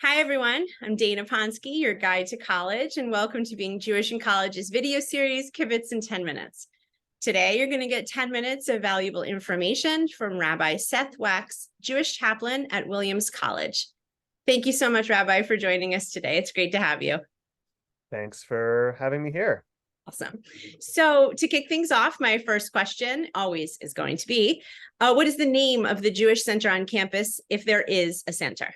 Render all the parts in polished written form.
Hi, everyone. I'm Dana Ponsky, your guide to college, and welcome to Being Jewish in College's video series, Kibbutz in 10 Minutes. Today, you're going to get 10 minutes of valuable information from Rabbi Seth Wax, Jewish chaplain at Williams College. Thank you so much, Rabbi, for joining us today. It's great to have you. Thanks for having me here. Awesome. So to kick things off, my first question always is going to be, what is the name of the Jewish center on campus, if there is a center?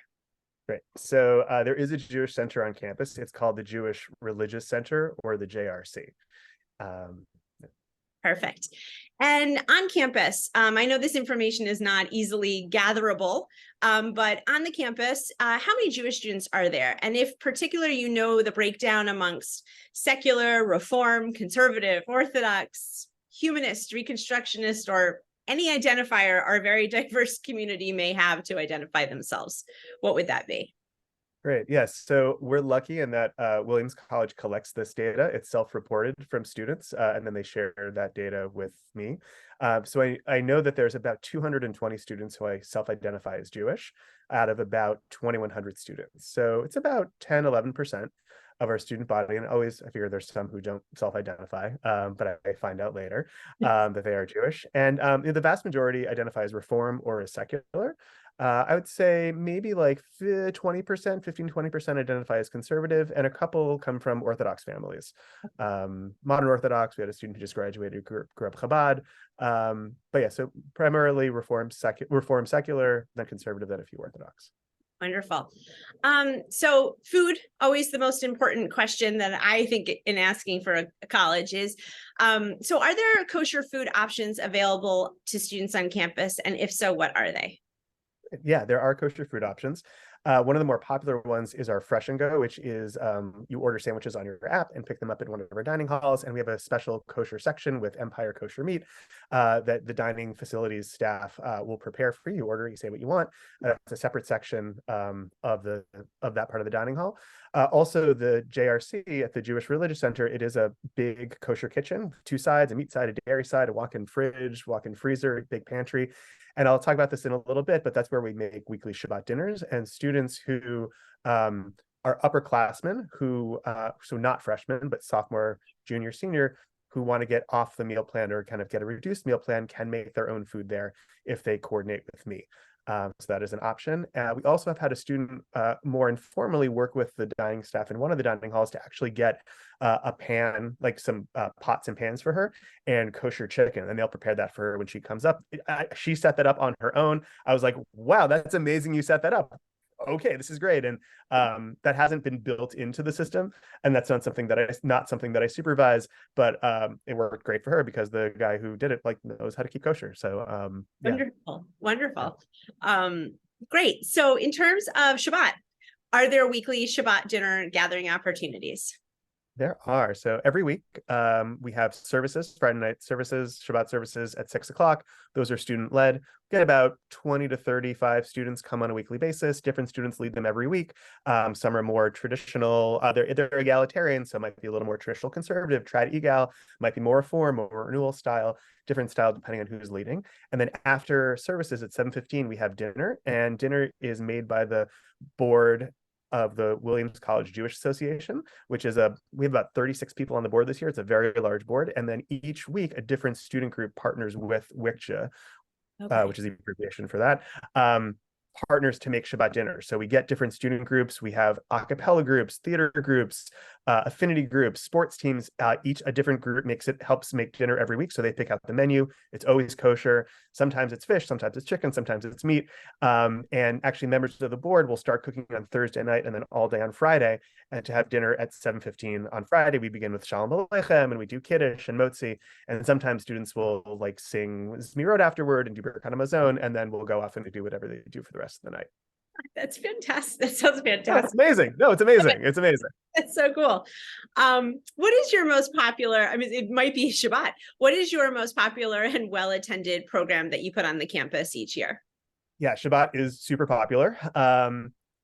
Great. So there is a Jewish center on campus. It's called the Jewish Religious Center, or the JRC. Perfect. And on campus, I know this information is not easily gatherable, but on the campus, how many Jewish students are there? And if particular, you know the breakdown amongst secular, Reform, conservative, Orthodox, humanist, Reconstructionist, or any identifier our very diverse community may have to identify themselves, what would that be? Great. Yes. So we're lucky in that Williams College collects this data. It's self-reported from students, and then they share that data with me. So I know that there's about 220 students who I self-identify as Jewish out of about 2,100 students. So it's about 10, 11% of our student body. And always, I figure there's some who don't self-identify, but I find out later that they are Jewish. And the vast majority identify as Reform or as secular. I would say maybe like 20%, 15-20% identify as conservative, and a couple come from Orthodox families. Modern Orthodox, we had a student who just graduated, grew up Chabad. But yeah, so primarily Reform secular, then conservative, then a few Orthodox. Wonderful. So food, always the most important question that I think in asking for a college is, so are there kosher food options available to students on campus? And if so, what are they? Yeah, there are kosher food options. One of the more popular ones is our Fresh and Go, which is you order sandwiches on your app and pick them up at one of our dining halls. And we have a special kosher section with Empire Kosher Meat that the dining facilities staff will prepare for you. Order, you say what you want. It's a separate section of that part of the dining hall. Also, the JRC at the Jewish Religious Center, it is a big kosher kitchen, two sides, a meat side, a dairy side, a walk-in fridge, walk-in freezer, big pantry. And I'll talk about this in a little bit, but that's where we make weekly Shabbat dinners. And students who are upperclassmen, who, so not freshmen, but sophomore, junior, senior, who want to get off the meal plan or kind of get a reduced meal plan, can make their own food there if they coordinate with me. So that is an option. We also have had a student more informally work with the dining staff in one of the dining halls to actually get a pan, like some pots and pans for her, and kosher chicken. And they'll prepare that for her when she comes up. She set that up on her own. I was like, wow, that's amazing you set that up. Okay, this is great. And that hasn't been built into the system, and that's not something that I supervise, but it worked great for her because the guy who did it knows how to keep kosher. So yeah. Wonderful. Great. So in terms of Shabbat, are there weekly Shabbat dinner gathering opportunities? There are. So every week we have services, Friday night services, Shabbat services at 6 o'clock. Those are student led. We get about 20 to 35 students come on a weekly basis. Different students lead them every week. Some are more traditional. They're egalitarian, so it might be a little more traditional conservative, trad egal, might be more Reform, more renewal style, different style depending on who's leading. And then after services at 7:15, we have dinner, and dinner is made by the board of the Williams College Jewish Association, which is we have about 36 people on the board this year. It's a very large board. And then each week, a different student group partners with WICJA, which is the abbreviation for that, partners to make Shabbat dinner. So we get different student groups. We have a cappella groups, theater groups, affinity groups, sports teams. Each a different group helps make dinner every week. So they pick out the menu. It's always kosher. Sometimes it's fish, sometimes it's chicken, sometimes it's meat. And actually members of the board will start cooking on Thursday night and then all day on Friday. And to have dinner at 7:15 on Friday, we begin with Shalom Aleichem and we do Kiddush and Motzi. And sometimes students will sing Zmirot afterward and do Birkat Hamazon, and then we'll go off and do whatever they do for the rest of the night. That's fantastic. That sounds fantastic. Yeah, it's amazing. No, it's amazing. It's amazing. It's so cool. What is your most popular, I mean, it might be Shabbat. What is your most popular and well-attended program that you put on the campus each year? Yeah, Shabbat is super popular.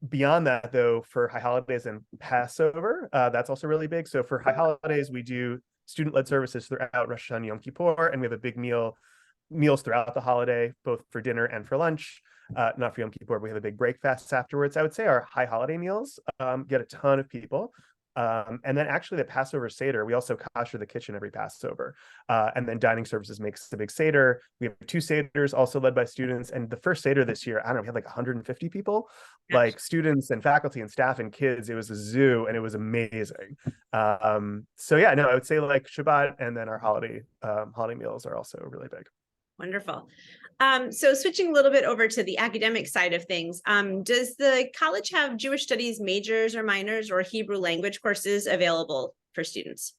Beyond that, though, for high holidays and Passover, that's also really big. So for high holidays, we do student-led services throughout Rosh Hashanah, Yom Kippur, and we have a big meals throughout the holiday, both for dinner and for lunch. not for Yom Kippur, we have a big break fast afterwards. I would say our high holiday meals get a ton of people. And then actually the Passover Seder, we also kosher the kitchen every Passover. And then dining services makes the big Seder. We have 2 Seders also led by students. And the first Seder this year, I don't know, we had like 150 people, like students and faculty and staff and kids. It was a zoo and it was amazing. So yeah, no, I would say like Shabbat and then our holiday meals are also really big. Wonderful. So switching a little bit over to the academic side of things, does the college have Jewish studies majors or minors or Hebrew language courses available for students?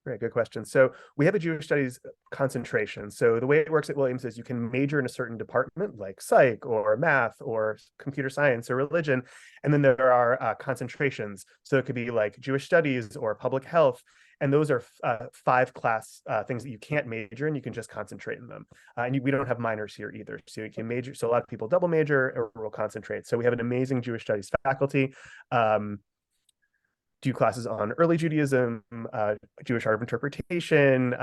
Great, good question. So we have a Jewish studies concentration. So the way it works at Williams is you can major in a certain department like psych or math or computer science or religion. And then there are concentrations. So it could be like Jewish studies or public health. And those are 5 class things that you can't major in, you can just concentrate in them. And we don't have minors here either. So you can major. So a lot of people double major or will concentrate. So we have an amazing Jewish studies faculty. Do classes on early Judaism, Jewish art of interpretation,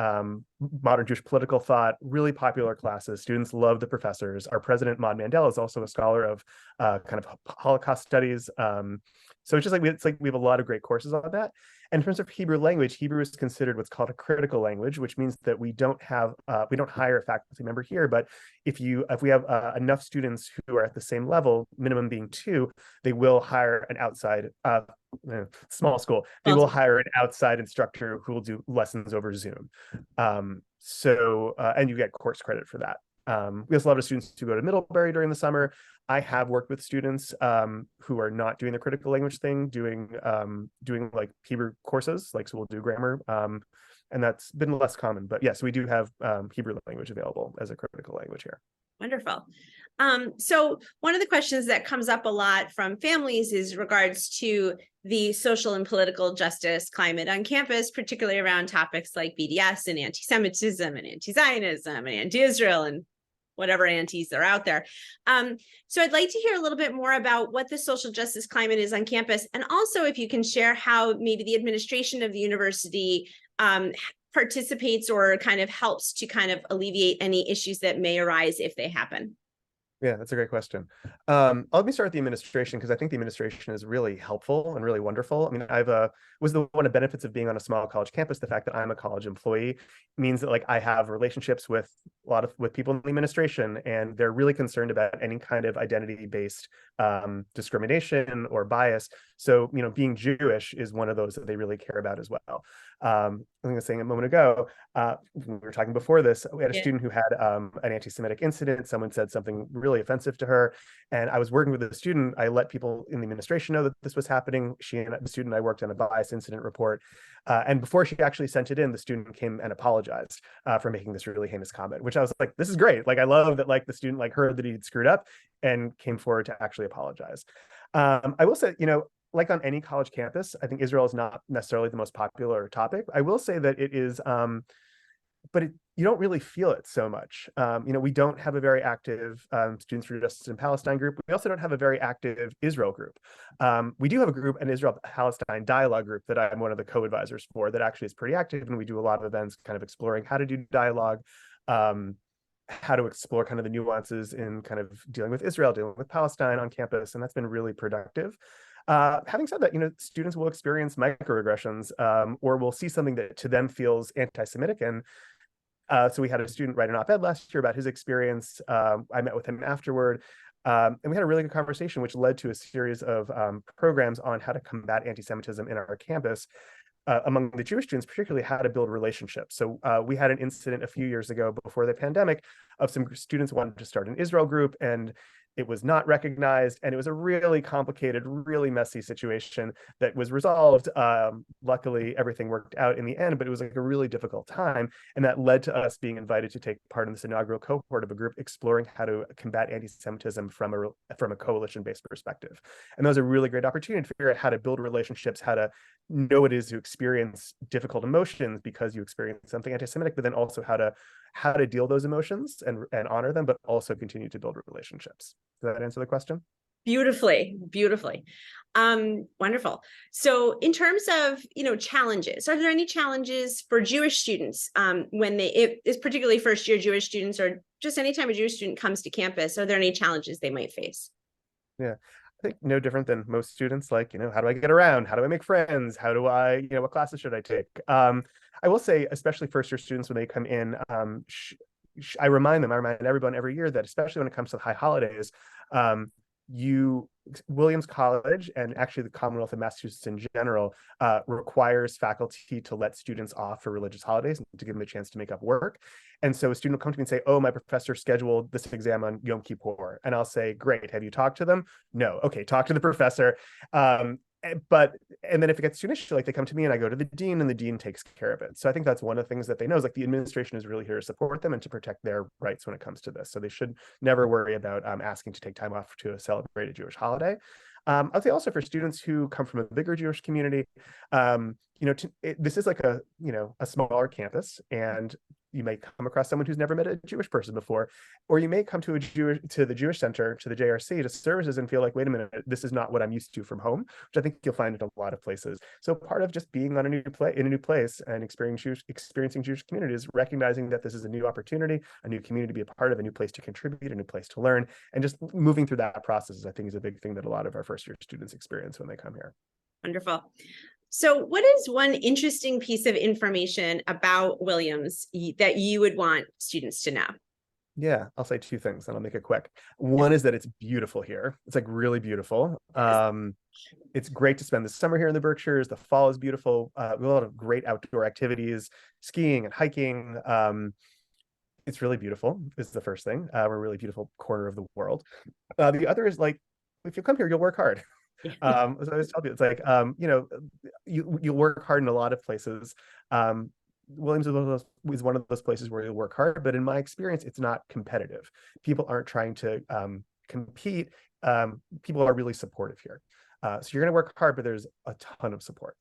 modern Jewish political thought, really popular classes. Students love the professors. Our president, Maud Mandel, is also a scholar of kind of Holocaust studies. So it's just like we have a lot of great courses on that. And in terms of Hebrew language, Hebrew is considered what's called a critical language, which means that we don't hire a faculty member here. But if we have enough students who are at the same level, minimum being 2, they will hire an outside small school. They will hire an outside instructor who will do lessons over Zoom. And you get course credit for that. We also have a lot of students who go to Middlebury during the summer. I have worked with students who are not doing the critical language thing, doing like Hebrew courses, like so we'll do grammar, and that's been less common. But yes, we do have Hebrew language available as a critical language here. Wonderful. So one of the questions that comes up a lot from families is regards to the social and political justice climate on campus, particularly around topics like BDS and anti-Semitism and anti-Zionism and anti-Israel and whatever antis are out there. So I'd like to hear a little bit more about what the social justice climate is on campus. And also if you can share how maybe the administration of the university participates or kind of helps to kind of alleviate any issues that may arise if they happen. Yeah, that's a great question. Let me start with the administration because I think the administration is really helpful and really wonderful. I mean, one of the benefits of being on a small college campus, the fact that I'm a college employee means that like I have relationships with with people in the administration, and they're really concerned about any kind of identity-based discrimination or bias. So, being Jewish is one of those that they really care about as well. I think I was saying a moment ago, we were talking before this, we had a student who had an anti-Semitic incident. Someone said something really offensive to her. And I was working with the student. I let people in the administration know that this was happening. She and the student and I worked on a bias incident report. And before she actually sent it in, the student came and apologized for making this really heinous comment, which I was like, this is great. Like, I love that like the student like heard that he'd screwed up and came forward to actually apologize. I will say, like on any college campus, I think Israel is not necessarily the most popular topic. I will say that it is, but you don't really feel it so much. We don't have a very active Students for Justice in Palestine group. We also don't have a very active Israel group. We do have a group, an Israel-Palestine dialogue group that I'm one of the co-advisors for that actually is pretty active. And we do a lot of events kind of exploring how to do dialogue, how to explore kind of the nuances in kind of dealing with Israel, dealing with Palestine on campus. And that's been really productive. Having said that, students will experience microaggressions or will see something that to them feels anti-Semitic. And so we had a student write an op-ed last year about his experience. I met with him afterward. And we had a really good conversation, which led to a series of programs on how to combat anti-Semitism in our campus. Among the Jewish students, particularly how to build relationships. So we had an incident a few years ago before the pandemic of some students wanted to start an Israel group, and it was not recognized, and it was a really complicated, really messy situation that was resolved. Luckily, everything worked out in the end, but it was like a really difficult time, and that led to us being invited to take part in this inaugural cohort of a group exploring how to combat anti-Semitism from a coalition-based perspective. And that was a really great opportunity to figure out how to build relationships, how to know what it is to experience difficult emotions because you experience something anti-Semitic, but then also how to deal those emotions and honor them, but also continue to build relationships. Does that answer the question? Beautifully, beautifully. Wonderful. So in terms of, challenges, are there any challenges for Jewish students when it is particularly first year Jewish students, or just anytime a Jewish student comes to campus, are there any challenges they might face? Yeah. I think no different than most students, like, how do I get around? How do I make friends? How do I, what classes should I take? I will say, especially first year students, when they come in, I remind everyone every year that, especially when it comes to high holidays, Williams College, and actually the Commonwealth of Massachusetts in general, requires faculty to let students off for religious holidays and to give them a chance to make up work. And so a student will come to me and say, oh, my professor scheduled this exam on Yom Kippur. And I'll say, great, have you talked to them? No. Okay, talk to the professor. And then if it gets too much, like, they come to me and I go to the dean, and the dean takes care of it. So I think that's one of the things that they know, is like the administration is really here to support them and to protect their rights when it comes to this. So they should never worry about asking to take time off to celebrate a Jewish holiday. I'd say also for students who come from a bigger Jewish community, this is like a smaller campus, and you may come across someone who's never met a Jewish person before, or you may come to the Jewish Center, to the JRC, to services, and feel like, wait a minute, this is not what I'm used to from home, which I think you'll find in a lot of places. So part of just being in a new place and experiencing Jewish community is recognizing that this is a new opportunity, a new community to be a part of, a new place to contribute, a new place to learn, and just moving through that process, I think, is a big thing that a lot of our first year students experience when they come here. Wonderful. So what is one interesting piece of information about Williams that you would want students to know? Yeah, I'll say two things and I'll make it quick. One is that it's beautiful here. It's like really beautiful. It's great to spend the summer here in the Berkshires. The fall is beautiful. We have a lot of great outdoor activities, skiing and hiking. It's really beautiful is the first thing. We're a really beautiful corner of the world. The other is, like, if you come here, you'll work hard. So I always tell people, it's like, you work hard in a lot of places. Williams is one of those places where you work hard, but in my experience, it's not competitive. People aren't trying to compete. People are really supportive here. So you're going to work hard, but there's a ton of support,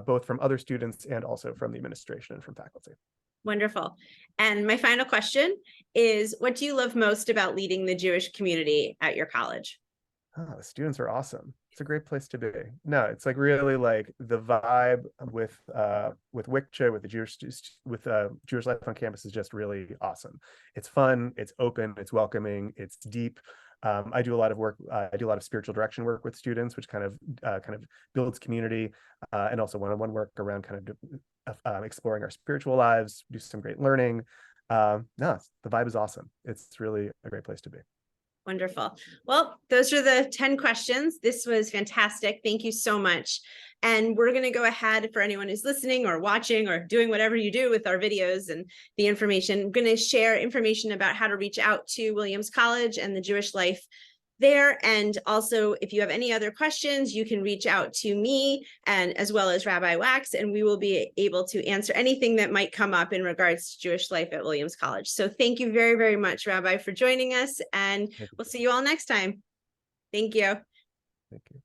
both from other students and also from the administration and from faculty. Wonderful. And my final question is, what do you love most about leading the Jewish community at your college? The students are awesome. It's a great place to be. No, it's like really like the vibe with WICJA, with the Jewish life on campus is just really awesome. It's fun, it's open, it's welcoming, it's deep. I do a lot of work. I do a lot of spiritual direction work with students, which kind of builds community, and also one-on-one work around kind of exploring our spiritual lives. Do some great learning. No, the vibe is awesome. It's really a great place to be. Wonderful. Well, those are the 10 questions. This was fantastic. Thank you so much. And we're going to go ahead, for anyone who's listening or watching or doing whatever you do with our videos and the information, I'm going to share information about how to reach out to Williams College and the Jewish life there. And also, if you have any other questions, you can reach out to me, and as well as Rabbi Wax, and we will be able to answer anything that might come up in regards to Jewish life at Williams College. So thank you very, very much, Rabbi, for joining us, and we'll see you all next time. Thank you. Thank you.